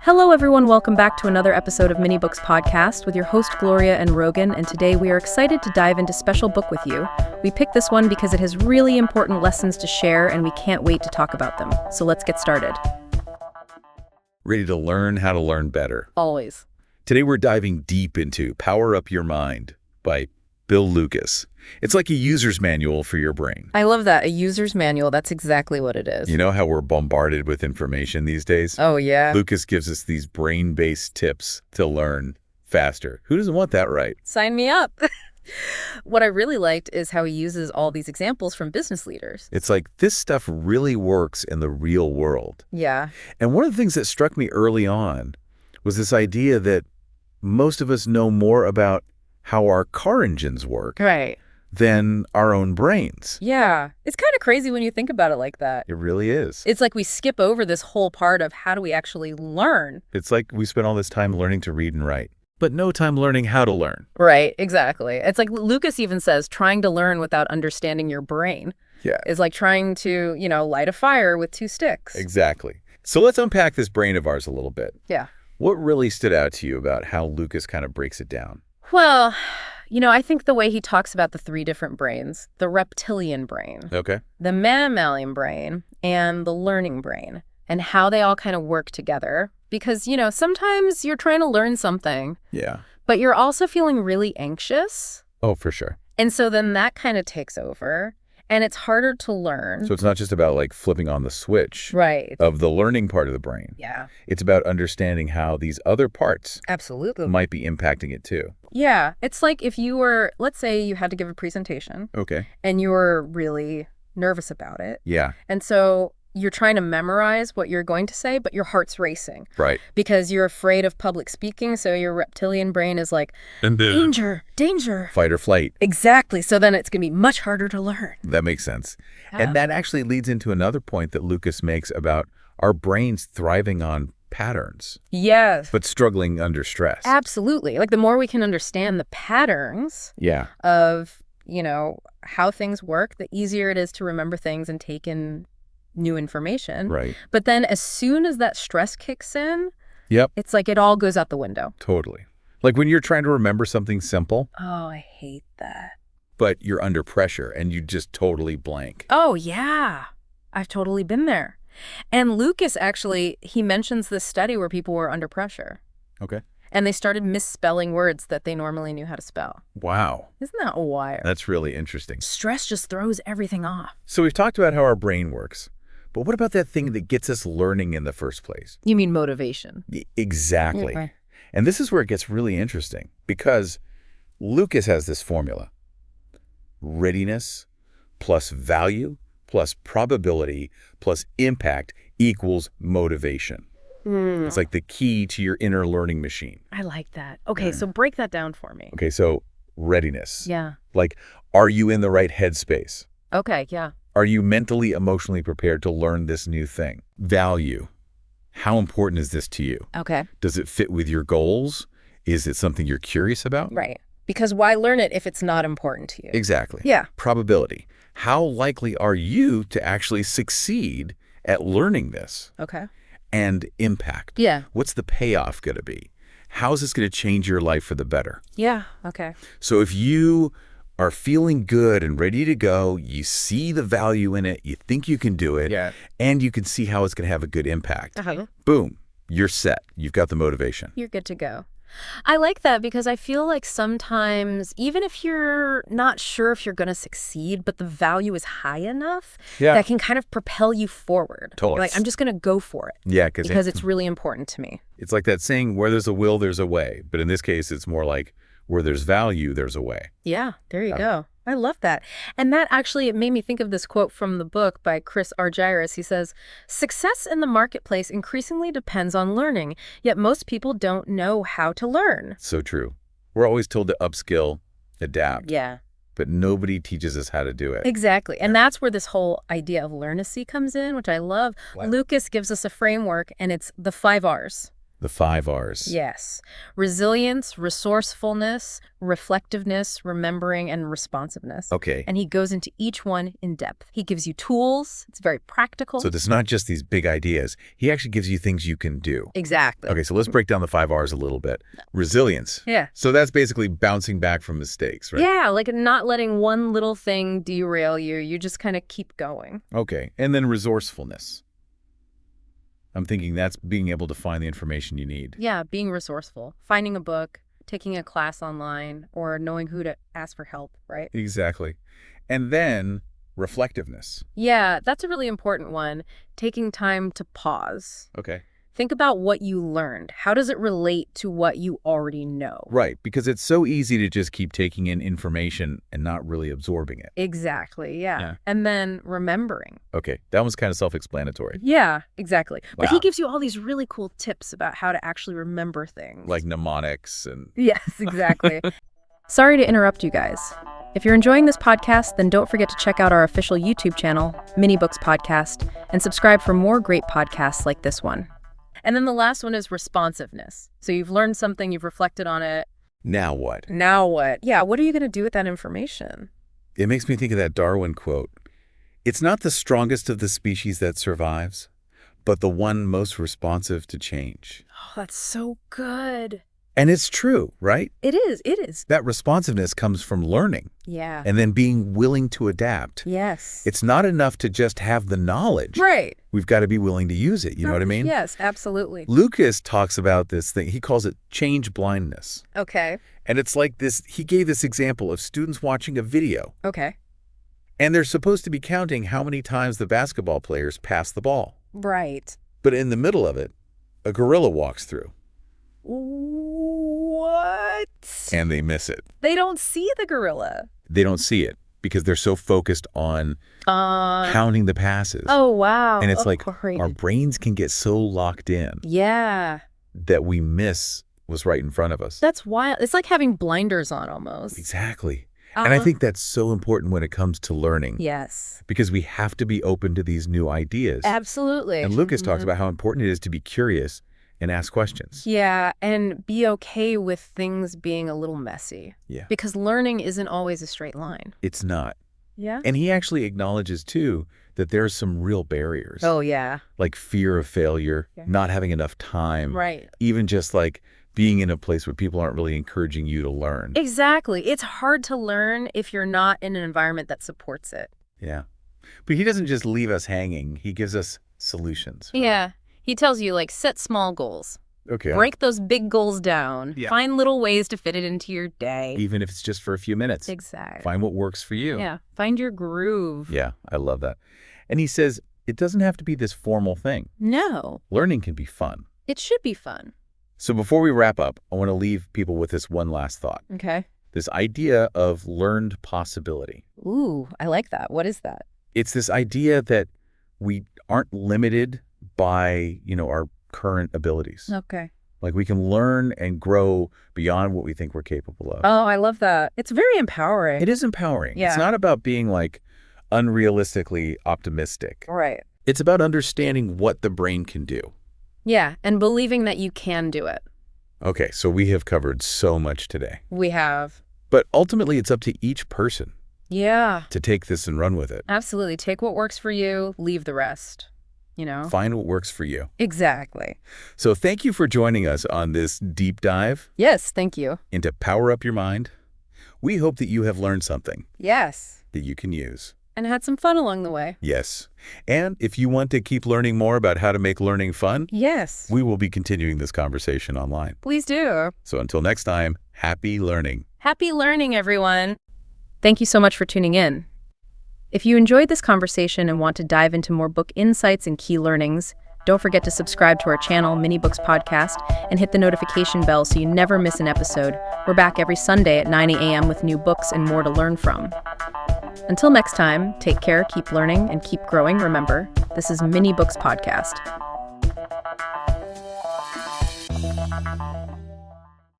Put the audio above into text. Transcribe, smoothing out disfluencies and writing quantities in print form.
Hello everyone, welcome back to another episode of Mini Books Podcast with your host Gloria and Rogan, and today we are excited to dive into Special Book with you. We picked this one because it has really important lessons to share and we can't wait to talk about them. So let's get started. Ready to learn how to learn better. Always. Today we're diving deep into Power Up Your Mind by Bill Lucas. It's like a user's manual for your brain. I love that. A user's manual. That's exactly what it is. You know how we're bombarded with information these days? Oh, yeah. Lucas gives us these brain-based tips to learn faster. Who doesn't want that, right? Sign me up. What I really liked is how he uses all these examples from business leaders. It's like this stuff really works in the real world. Yeah. And one of the things that struck me early on was this idea that most of us know more about how our car engines work Right. than our own brains. Yeah. It's kind of crazy when you think about it like that. It really is. It's like we skip over this whole part of how do we actually learn. It's like we spent all this time learning to read and write, but no time learning how to learn. Right, exactly. It's like Lucas even says trying to learn without understanding your brain is like trying to, light a fire with two sticks. Exactly. So let's unpack this brain of ours a little bit. Yeah. What really stood out to you about how Lucas kind of breaks it down? Well, I think the way he talks about the three different brains, the reptilian brain, Okay. the mammalian brain, and the learning brain, and how they all kind of work together. Because, sometimes you're trying to learn something, Yeah. but you're also feeling really anxious. Oh, for sure. And so then that kind of takes over, and it's harder to learn. So it's not just about like flipping on the switch Right. of the learning part of the brain. Yeah. It's about understanding how these other parts Absolutely. might be impacting it too. Yeah. It's like if you were, let's say you had to give a presentation Okay. and you were really nervous about it. Yeah. And so you're trying to memorize what you're going to say, but your heart's racing Right. because you're afraid of public speaking. So your reptilian brain is like, danger, danger. Fight or flight. Exactly. So then it's going to be much harder to learn. That makes sense. Yeah. And that actually leads into another point that Lucas makes about our brains thriving on patterns, Yes. but struggling under stress. Absolutely. Like the more we can understand the patterns Yeah. of, how things work, the easier it is to remember things and take in new information. Right. But then as soon as that stress kicks in, Yep. it's like it all goes out the window. Totally. Like when you're trying to remember something simple, Oh, I hate that. but you're under pressure and you just totally blank. Oh, yeah. I've totally been there. And Lucas actually, he mentions this study where people were under pressure Okay. and they started misspelling words that they normally knew how to spell. Wow. Isn't that wild? That's really interesting. Stress just throws everything off. So we've talked about how our brain works, but what about that thing that gets us learning in the first place? You mean motivation? Exactly. Okay. And this is where it gets really interesting because Lucas has this formula. Readiness plus value plus probability plus impact equals motivation. It's like the key to your inner learning machine. I like that. Okay, so break that down for me. Okay, so readiness. Yeah. Like, are you in the right headspace? Okay, yeah. Are you mentally, emotionally prepared to learn this new thing? Value. How important is this to you? Okay. Does it fit with your goals? Is it something you're curious about? Right. Because why learn it if it's not important to you? Exactly. Yeah. Probability. How likely are you to actually succeed at learning this? Okay. And impact. Yeah. What's the payoff going to be? How is this going to change your life for the better? Yeah. Okay. So if you are feeling good and ready to go, you see the value in it, you think you can do it, and you can see how it's going to have a good impact. Boom, you're set. You've got the motivation. You're good to go. I like that because I feel like sometimes, even if you're not sure if you're going to succeed, but the value is high enough, that can kind of propel you forward. Totally. You're like, I'm just going to go for it. Yeah, because it's really important to me. It's like that saying, where there's a will, there's a way. But in this case, it's more like, where there's value, there's a way. Yeah, there you go. I love that. And that actually, it made me think of this quote from the book by Chris Argyris. He says, "Success in the marketplace increasingly depends on learning, yet most people don't know how to learn." So true. We're always told to upskill, adapt. Yeah. But nobody teaches us how to do it. Exactly. And that's where this whole idea of learnacy comes in, which I love. Wow. Lucas gives us a framework, and it's the 5 R's. The 5 R's. Yes. Resilience, resourcefulness, reflectiveness, remembering, and responsiveness. Okay. And he goes into each one in depth. He gives you tools. It's very practical. So it's not just these big ideas. He actually gives you things you can do. Exactly. Okay, so let's break down the 5 R's a little bit. Resilience. Yeah. So that's basically bouncing back from mistakes, right? Yeah, like not letting one little thing derail you. You just kind of keep going. Okay, and then resourcefulness. I'm thinking that's being able to find the information you need. Yeah, being resourceful. Finding a book, taking a class online, or knowing who to ask for help, right? Exactly. And then reflectiveness. Yeah, that's a really important one. Taking time to pause. Okay. Think about what you learned. How does it relate to what you already know? Right, because it's so easy to just keep taking in information and not really absorbing it. Exactly, Yeah. yeah. And then remembering. Okay, that one's kind of self-explanatory. Yeah, exactly. But he Wow. gives you all these really cool tips about how to actually remember things. Like mnemonics and... Yes, exactly. Sorry to interrupt you guys. If you're enjoying this podcast, then don't forget to check out our official YouTube channel, Mini Books Podcast, and subscribe for more great podcasts like this one. And then the last one is responsiveness. So you've learned something, you've reflected on it. Now what? Now what? Yeah, what are you going to do with that information? It makes me think of that Darwin quote. It's not the strongest of the species that survives, but the one most responsive to change. Oh, that's so good. And it's true, right? It is. That responsiveness comes from learning Yeah. and then being willing to adapt. Yes. It's not enough to just have the knowledge. right. We've got to be willing to use it. You know what I mean? Yes, absolutely. Lucas talks about this thing. He calls it change blindness. Okay. And it's like this. He gave this example of students watching a video, Okay. and they're supposed to be counting how many times the basketball players pass the ball. Right. But in the middle of it, a gorilla walks through, What? and they miss it. They don't see the gorilla. They don't see it because they're so focused on counting the passes. Oh, wow. And it's like Great. our brains can get so locked in Yeah. that we miss what's right in front of us. That's wild. It's like having blinders on almost. Exactly. And I think that's so important when it comes to learning. Yes. Because we have to be open to these new ideas. Absolutely. And Lucas talks about how important it is to be curious and ask questions. Yeah, and be okay with things being a little messy. Yeah. Because learning isn't always a straight line. It's not. Yeah? And he actually acknowledges, too, that there's some real barriers. Oh, yeah. Like fear of failure, Yeah. not having enough time. Right. Even just like being in a place where people aren't really encouraging you to learn. Exactly. It's hard to learn if you're not in an environment that supports it. Yeah. But he doesn't just leave us hanging. He gives us solutions. Yeah. He tells you, like, set small goals. Okay. Break those big goals down. Yeah. Find little ways to fit it into your day. Even if it's just for a few minutes. Exactly. Find what works for you. Yeah. Find your groove. Yeah, I love that. And he says it doesn't have to be this formal thing. No. Learning can be fun. It should be fun. So before we wrap up, I want to leave people with this one last thought. Okay. This idea of learned possibility. Ooh, I like that. What is that? It's this idea that we aren't limited by, our current abilities. Okay. Like we can learn and grow beyond what we think we're capable of. Oh, I love that. It's very empowering. It is empowering. Yeah. It's not about being like unrealistically optimistic. Right. It's about understanding what the brain can do. Yeah, and believing that you can do it. Okay, so we have covered so much today. We have. But ultimately, it's up to each person Yeah, to take this and run with it. absolutely. Take what works for you, leave the rest. Find what works for you. Exactly. So thank you for joining us on this deep dive Yes, thank you. into Power Up Your Mind. We hope that you have learned something Yes. that you can use. And had some fun along the way. Yes. And if you want to keep learning more about how to make learning fun, Yes. we will be continuing this conversation online. Please do. So until next time, happy learning. Happy learning, everyone. Thank you so much for tuning in. If you enjoyed this conversation and want to dive into more book insights and key learnings, don't forget to subscribe to our channel, Mini Books Podcast, and hit the notification bell so you never miss an episode. We're back every Sunday at 9 a.m. with new books and more to learn from. Until next time, take care, keep learning, and keep growing. Remember, this is Mini Books Podcast.